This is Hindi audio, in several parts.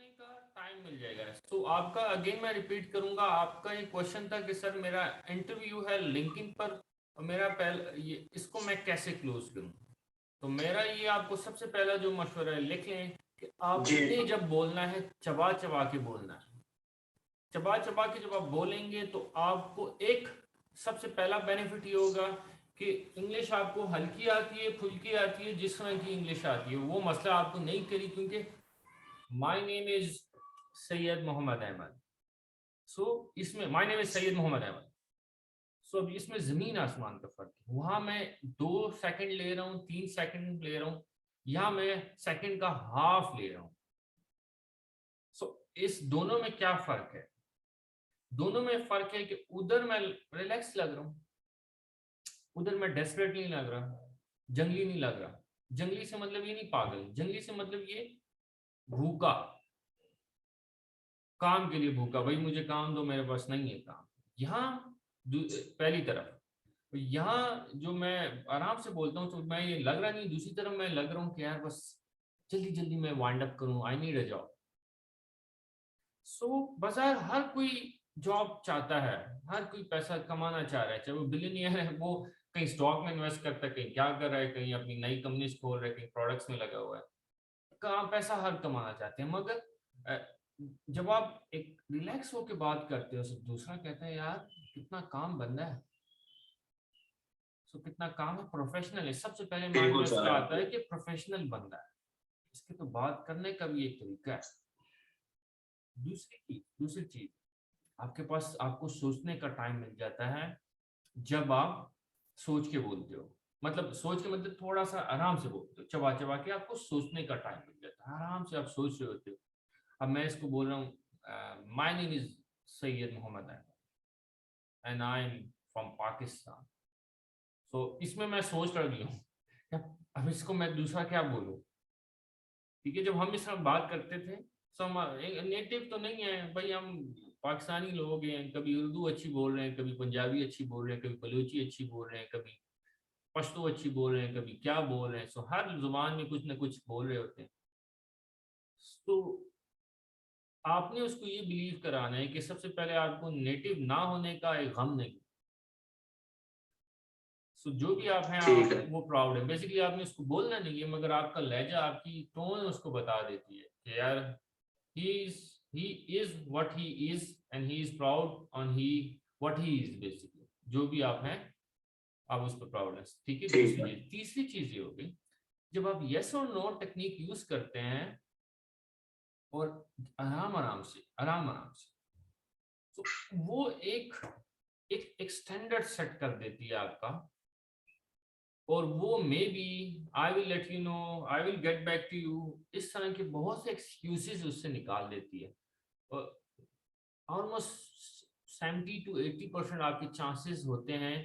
सोचने का टाइम मिल जाएगा। तो आपका अगेन मैं रिपीट करूंगा, आपका ये क्वेश्चन था कि सर मेरा इंटरव्यू है लिंक्डइन पर और मेरा पहले ये इसको मैं कैसे क्लोज करूं। तो मेरा ये आपको सबसे पहला जो मशवरा है, लिख लें कि जी आपने जब बोलना है चबा चबा के बोलना है। चबा चबा के जब आप बोलेंगे तो आपको एक सबसे पहला बेनिफिट ये होगा कि इंग्लिश आपको हल्की आती है, फुल्की आती है, जिस तरह की इंग्लिश आती है वो मसला आपको नहीं करी, क्योंकि my name is Syed Mohammad Ahmed. So इसमें my name is Syed Mohammad Ahmed. So अब इसमें जमीन आसमान का फर्क है। वहां मैं 2 सेकंड ले रहा हूँ, 3 सेकंड ले रहा हूँ, यहाँ मैं सेकंड का हाफ ले रहा हूँ। सो इस दोनों में क्या फर्क है? दोनों में फर्क है कि उधर मैं रिलैक्स लग रहा हूँ, उधर मैं डेस्परेट नहीं लग रहा, जंगली नहीं लग रहा। जंगली से मतलब ये नहीं पागल, जंगली से मतलब ये भूखा, काम के लिए भूखा, भाई मुझे काम दो, मेरे पास नहीं है काम। यहाँ पहली तरफ, तो यहाँ जो मैं आराम से बोलता हूँ तो मैं ये लग रहा नहीं, दूसरी तरफ मैं लग रहा हूँ कि यार बस जल्दी जल्दी मैं वाइंड अप करूँ, आई नीड अ जॉब। सो बाजार हर कोई जॉब चाहता है, हर कोई पैसा कमाना चाह रहा है, चाहे वो बिलियनियर है, वो कहीं स्टॉक में इन्वेस्ट करता है, कहीं क्या कर रहा है, कहीं अपनी नई कंपनी खोल रहा है, कहीं प्रोडक्ट्स में लगा हुआ है। काम पैसा हर कमाना चाहते हैं, मगर अ, जब आप एक रिलैक्स होकर बात करते हो तो दूसरा कहता है यार कितना काम बंदा है। सो कितना काम है, प्रोफेशनल है। सबसे पहले माइंड में बिल्कुल इसका सर। आता है कि प्रोफेशनल बंदा है, इसके तो बात करने का भी एक तरीका है। दूसरी चीज, आपके पास आपको सोचने का टाइम मिल जाता है जब आप सोच के बोलते हो। मतलब सोच के मतलब थोड़ा सा आराम से बोलते हो, चबा चबा के आपको सोचने का टाइम मिल जाता है, आराम से आप सोच रहे होते हो। अब मैं इसको बोल रहा हूँ, my name is Syed Mohammad Ahmed and I am from Pakistan. So इसमें मैं सोच रही हूँ, अब इसको मैं दूसरा क्या बोलूँ? ठीक है, जब हम इस बात करते थे तो हम नेटिव तो नहीं है भाई, हम पाकिस्तानी लोग हैं, कभी उर्दू अच्छी बोल रहे हैं, कभी पंजाबी अच्छी बोल रहे हैं, कभी बलूची अच्छी बोल रहे हैं, कभी पश्तो अच्छी बोल रहे हैं, कभी क्या बोल रहे हैं। सो हर जुबान में कुछ ना कुछ बोल रहे होते हैं। तो आपने उसको ये बिलीव कराना है कि सबसे पहले आपको नेटिव ना होने का एक गम नहीं। सो जो भी आप हैं, ठीक आप है। वो प्राउड है। बेसिकली आपने उसको बोलना नहीं है, मगर आपका लहजा, आपकी टोन उसको बता देती है कि यार he is he is what he is and he is proud on he what he is basically। जो भी आप हैं आप उस पर प्राउड हैं। ठीक है, ठीक दूसरी है। चीज। तीसरी चीज ये होगी, जब आप यस और नो टेक्निक यूज करते हैं और आराम आराम से, तो वो एक स्टैंडर्ड सेट कर देती है आपका। और वो maybe I will let you know, I will get back to you, इस तरह के बहुत से एक्सक्यूजेस उससे निकाल देती है। और ऑलमोस्ट 70 to 80% आपके चांसेस होते हैं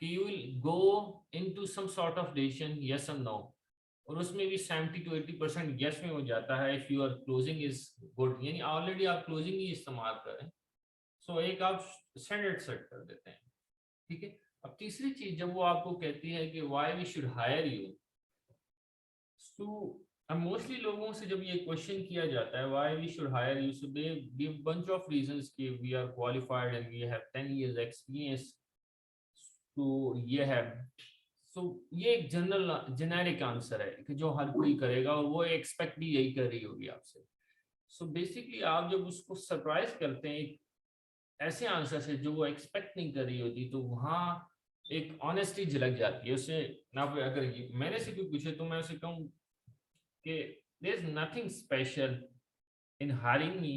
कि you will go into some sort of decision yes और नो। और उसमें भी 70 to 80% यस में हो जाता है if your closing is good, यानी ऑलरेडी आप क्लोजिंग ही इस्तेमाल करें। सो एक आप स्टैंडर्ड सेट कर देते हैं। ठीक है। अब तीसरी चीज, जब वो आपको कहती है कि why we should hire you, तो अब मोस्टली लोगों से जब ये क्वेश्चन किया जाता है why we should hire you, so they give bunch of reasons कि we are qualified and we have 10 years experience, तो ये है। सो ये एक जनरल जेनेरिक आंसर है कि जो हर कोई करेगा और वो एक्सपेक्ट भी यही कर रही होगी आपसे। सो बेसिकली आप जब उसको सरप्राइज करते हैं एक ऐसे आंसर से जो वो एक्सपेक्ट नहीं कर रही होती, तो वहाँ एक ऑनेस्टी झलक जाती है उससे ना। अगर मैंने से कोई पूछे तो मैं उसे कहूँ कि there is nothing special in hiring me.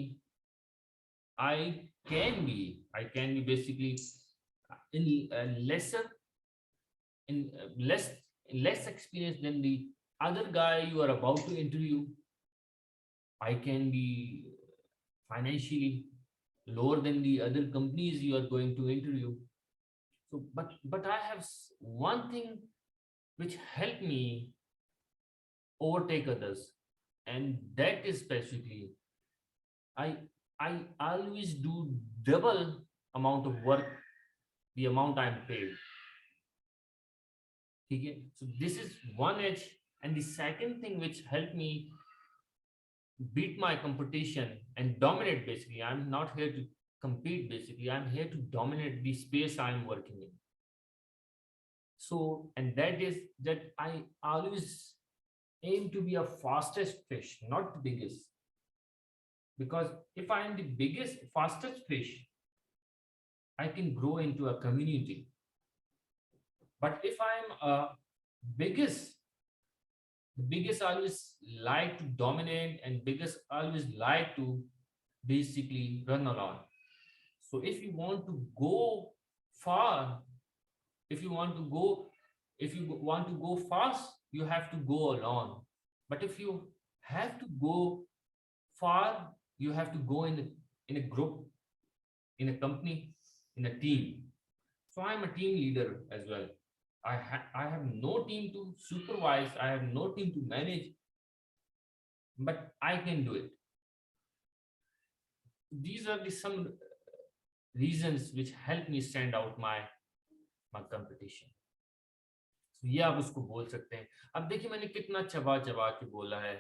I can be basically in in less less experience than the other guy you are about to interview. I can be financially lower than the other companies you are going to interview. So, but I have one thing which helped me overtake others, and that is specifically I I always do double amount of work the amount I'm paid. ठीक है, so this is one edge, and the second thing which helped me beat my competition and dominate. Basically, I'm not here to compete. Basically, I'm here to dominate the space I'm working in. So, and that is that I always aim to be a fastest fish, not the biggest. Because if I am the biggest, fastest fish, I can grow into a community. But if I'm a biggest, the biggest always like to dominate, and biggest always like to basically run around. So if you want to go far, if you want to go, if you want to go fast, you have to go alone. But if you have to go far, you have to go in a group, in a company, in a team. So I'm a team leader as well. I have no team to supervise, I have no team to manage, but I can do it. These are the some reasons which help me stand out my competition. So ये आप उसको बोल सकते हैं. अब देखिए मैंने कितना चबा चबा के बोला है,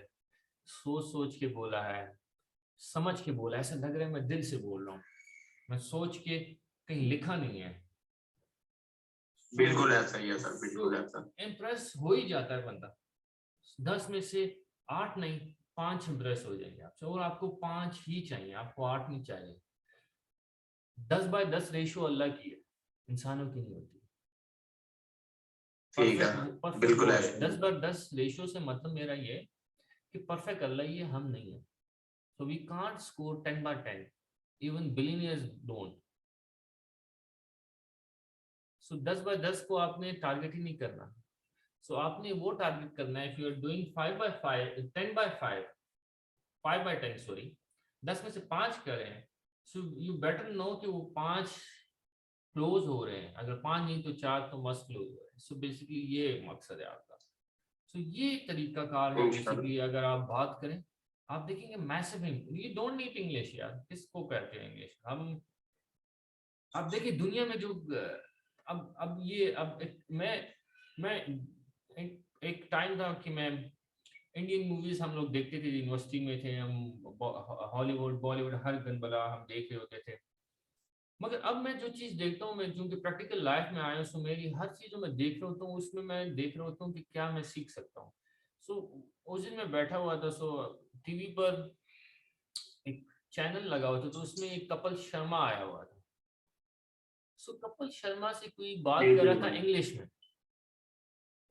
सोच सोच के बोला है, समझ के बोला है, ऐसा लग रहा है मैं दिल से बोल रहा हूँ, मैं सोच के कहीं लिखा नहीं है. बिल्कुल ऐसा ही है सर, बिल्कुल ऐसा. इम्प्रेस हो ही जाता है बंदा. 10 में से 8 नहीं 5 इम्प्रेस हो जाएंगे आपसे, और आपको 5 ही चाहिए, आपको 8 नहीं चाहिए. 10/10 रेशियो अल्लाह की है, इंसानों की नहीं होती. ठीक है, बिल्कुल ऐसा. 10/10 रेशियो से मतलब मेरा ये कि परफेक्ट अल्लाह ही है, हम नहीं है. So we can't score 10/10. Even billionaires don't. So 10/10 को आपने टारगेट ही नहीं करना. So आपने वो टारगेट करना है. If you are doing 5/5, 10/5, 5/10 sorry, 10 में से 5 करें. So you better know कि वो 5 क्लोज हो रहे हैं. अगर 5 नहीं तो 4 तो मस्त क्लोज हो रहे हैं. So basically ये मकसद है आपका. So ये तरीका कार है. Basically अगर आप बात करें, आप देखेंगे massive. You don't need English यार, किसको कहते हैं इंग्लिश. हम अब देखिए दुनिया में जो अब ये अब मैं एक टाइम था कि मैं इंडियन मूवीज हम लोग देखते थे, यूनिवर्सिटी में थे हम, हॉलीवुड बॉलीवुड हर गनबला हम देख रहे होते थे. मगर अब मैं जो चीज देखता हूँ, मैं चूंकि प्रैक्टिकल लाइफ में आया हूँ, सो मेरी हर चीज जो मैं देख रहा होता हूँ उसमें मैं देख रहा होता हूँ कि क्या मैं सीख सकता हूँ. सो उस दिन मैं बैठा हुआ था, सो टीवी पर एक चैनल लगा हुआ था, तो उसमें एक कपिल शर्मा आया हुआ था. सो कपिल शर्मा से कोई बात कर रहा था इंग्लिश में,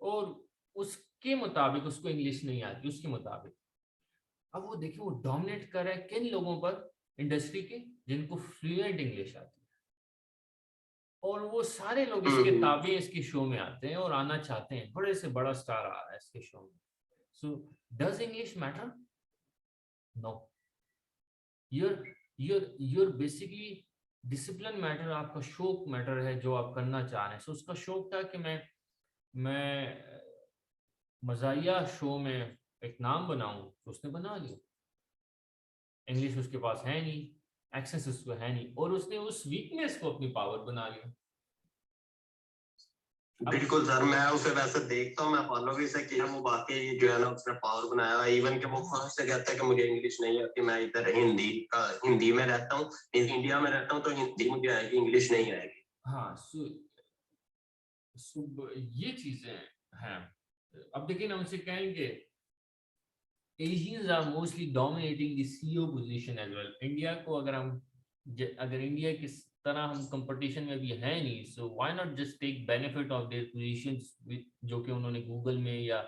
और उसके मुताबिक उसको इंग्लिश नहीं आती उसके मुताबिक. अब वो देखिए वो डोमिनेट कर रहा है किन लोगों पर, इंडस्ट्री के जिनको फ्लुएंट इंग्लिश आती है. और वो सारे लोग इसके ताबे इसके शो में आते हैं और आना चाहते हैं. बड़े से बड़ा स्टार आ रहा है इसके शो में. So does English matter? No. Your basically discipline matter. आपका शौक मैटर है जो आप करना चाह रहे हैं. सो उसका शौक था कि मैं मजाहिया शो में एक नाम बनाऊं, तो उसने बना लिया. इंग्लिश उसके पास है नहीं, एक्सेस उसको है नहीं, और उसने उस वीकनेस को अपनी पावर बना लिया. बिल्कुल सर, मैं उसे वैसे देखता हूँ, मैं फॉलो भी से किया, वो वाकई जो है ना उसने पावर बनाया है. इवन कि वो फर्स्ट से कहता है कि मुझे इंग्लिश नहीं आती, मैं इधर हिंदी में रहता हूँ, इंडिया में रहता हूँ, तो हिंदी मुझे आएगी, इंग्लिश नहीं आएगी. हाँ, ये चीजें हैं. अब देखिए ना, उनसे कहेंगे Asians are mostly dominating the CEO position as well. India को अगर इंडिया की तरह हम कंपटीशन में भी है नहीं, so why not just take benefit of their positions जो कि उन्होंने गूगल में या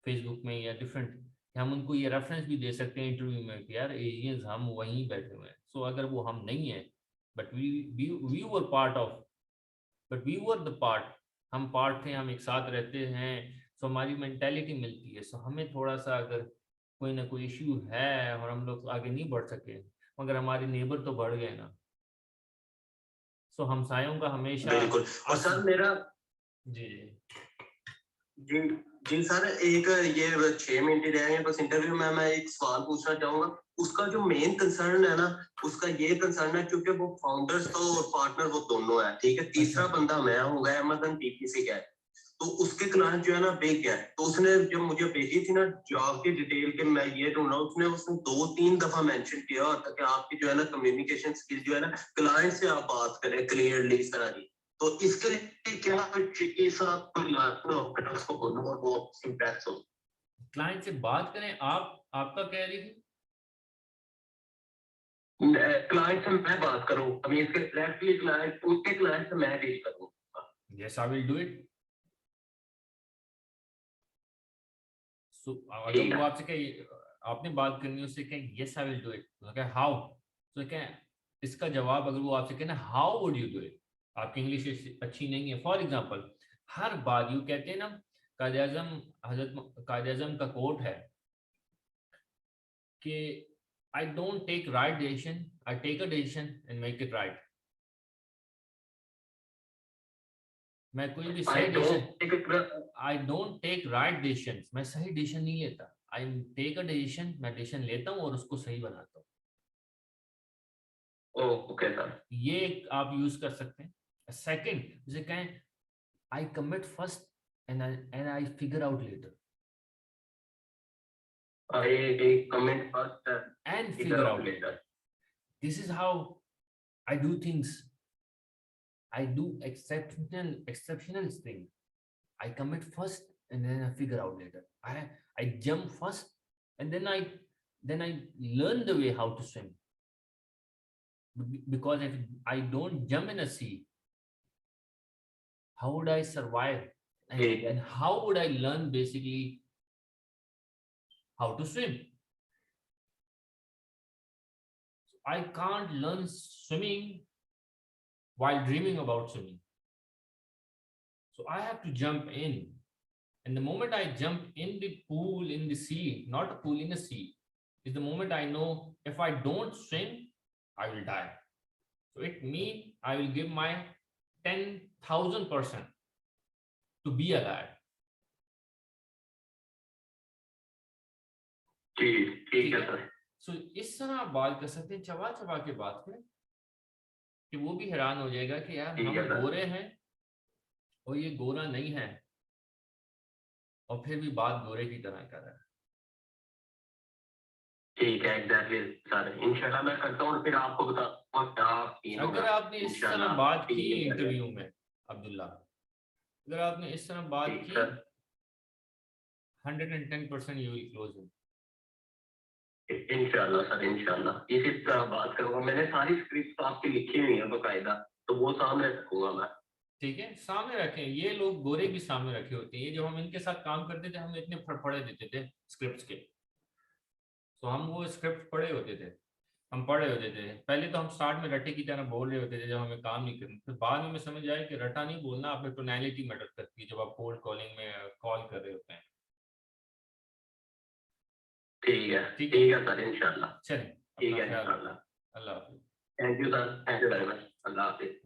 फेसबुक में या डिफरेंट, हम उनको ये रेफरेंस भी दे सकते हैं इंटरव्यू में कि यार एशियंस हम वहीं बैठे हुए हैं. सो अगर वो हम नहीं है, but we were part of, but we were the part, हम पार्ट थे, हम एक साथ रहते हैं, सो हमारी मेंटेलिटी मिलती है. सो हमें थोड़ा सा अगर कोई ना कोई इश्यू है और हम लोग आगे नहीं बढ़ सके, मगर हमारे नेबर तो बढ़ गए ना. सो हमसायों का हमेशा. बिल्कुल. और सर मेरा जी जी जी सर, एक ये 6 मिनट ही रह गए बस इंटरव्यू में, मैं एक सवाल पूछना चाहूंगा. उसका जो मेन कंसर्न है ना, उसका ये कंसर्न है क्योंकि वो फाउंडर्स तो और पार्टनर वो दोनों है, ठीक है. तीसरा बंदा मैं हूँ, अमेज़न पीपीसी का है. तो उसके क्लाइंट जो है ना बिग है, तो उसने जब मुझे भेजी थी ना जॉब की डिटेल के मैं ये ढूंढ रहा हूँ, उसने 2-3 दफा मेंशन किया होता कि आपकी जो है ना कम्युनिकेशन स्किल जो है ना क्लाइंट से आप बात करें क्लियरली इस तरह की। तो इसके लिए क्या ट्रिकी सा उसको बोलूं और वो इम्प्रेस हो। क्लाइंट से बात करें, आपका क्या रही थी? क्लाइंट से मैं बात करूं, अभी इसके डायरेक्टली क्लाइंट उसके क्लाइंट से मैं डील करूं। Yes, I will do it. So अगर ठीक वो है। आपसे कहे, आपने बात करनी है उससे, कहें yes I will do it, तो कहें हाउ, तो कहें इसका जवाब अगर वो आपसे कहना how would you do it, आपकी इंग्लिश अच्छी नहीं है, फॉर एग्जांपल हर बात यूं कहते हैं ना, कायदे आज़म हजरत कायदे आज़म का कोट है कि I don't take right decision, I take a decision and make it right. मैं कोई भी आई सही decision, don't I don't take right decision, मैं सही डिसीजन नहीं लेता, आई टेक अ डिसीजन, मैं डिसीजन लेता हूँ और उसको सही बनाता हूँ। Okay sir. ये एक आप यूज कर सकते हैं। सेकंड, जैसे कहें I commit first and I figure out later, I comment first and figure figure out out later. Later, this is how I do things, I do exceptional thing, I commit first and then I figure out later, I jump first and then I learn the way how to swim, because if I don't jump in a sea, how would I survive, ठीक है। and how would I learn basically how to swim? I can't learn swimming while dreaming about swimming. So I have to jump in. And the moment I jump in the pool, in the sea, not a pool, in the sea, is the moment I know if I don't swim, I will die. So it means I will give my 10,000% to be alive. ठीक ठीक है सर। सो इस तरह आप बात कर सकते हैं, चबा चबा के बात करें कि वो भी हैरान हो जाएगा कि यार ठीक हम है सर। गोरे हैं और ये गोरा नहीं है, और फिर भी बात गोरे की तरह कर रहा है। ठीक है एग्जैक्टली सर, इंशाल्लाह मैं करता हूँ और फिर आपको बताऊंगा क्या सीन होगा। अगर आपने इस तरह इंशाल्लाह बात की ठीक है सर। इंटरव्यू में, अब्दुल्ला, अगर आपने इस तरह बात ठीक की, sir. 110% you will close it. इंशाल्लाह सर, इंशाल्लाह इसी तरह बात करूंगा। मैंने सारी स्क्रिप्ट आपकी लिखी हुई है बकायदा, तो वो सामने रखूंगा मैं। ठीक है, सामने रखें, ये लोग गोरे भी सामने रखे होते हैं, ये जब हम इनके साथ काम करते थे हम इतने फड़फड़े देते थे स्क्रिप्ट्स के, तो हम वो स्क्रिप्ट पढ़े होते थे, हम पढ़े होते थे, पहले तो हम स्टार्ट में रट्टे की तरह बोल रहे होते थे जब हमें काम नहीं करना, फिर बाद में समझ आया कि रट्टा नहीं बोलना, आप में टोनैलिटी मैटर करती है जब आप कोल्ड कॉलिंग में कॉल कर रहे होते हैं। ठीक है ठीक ठीक है, है सर, इंशाल्लाह। चलें, ठीक अपना है ख्याल रखें, इंशाल्लाह। अल्लाह हाफिज़। Thank you sir, thank you very much, Allah Hafiz.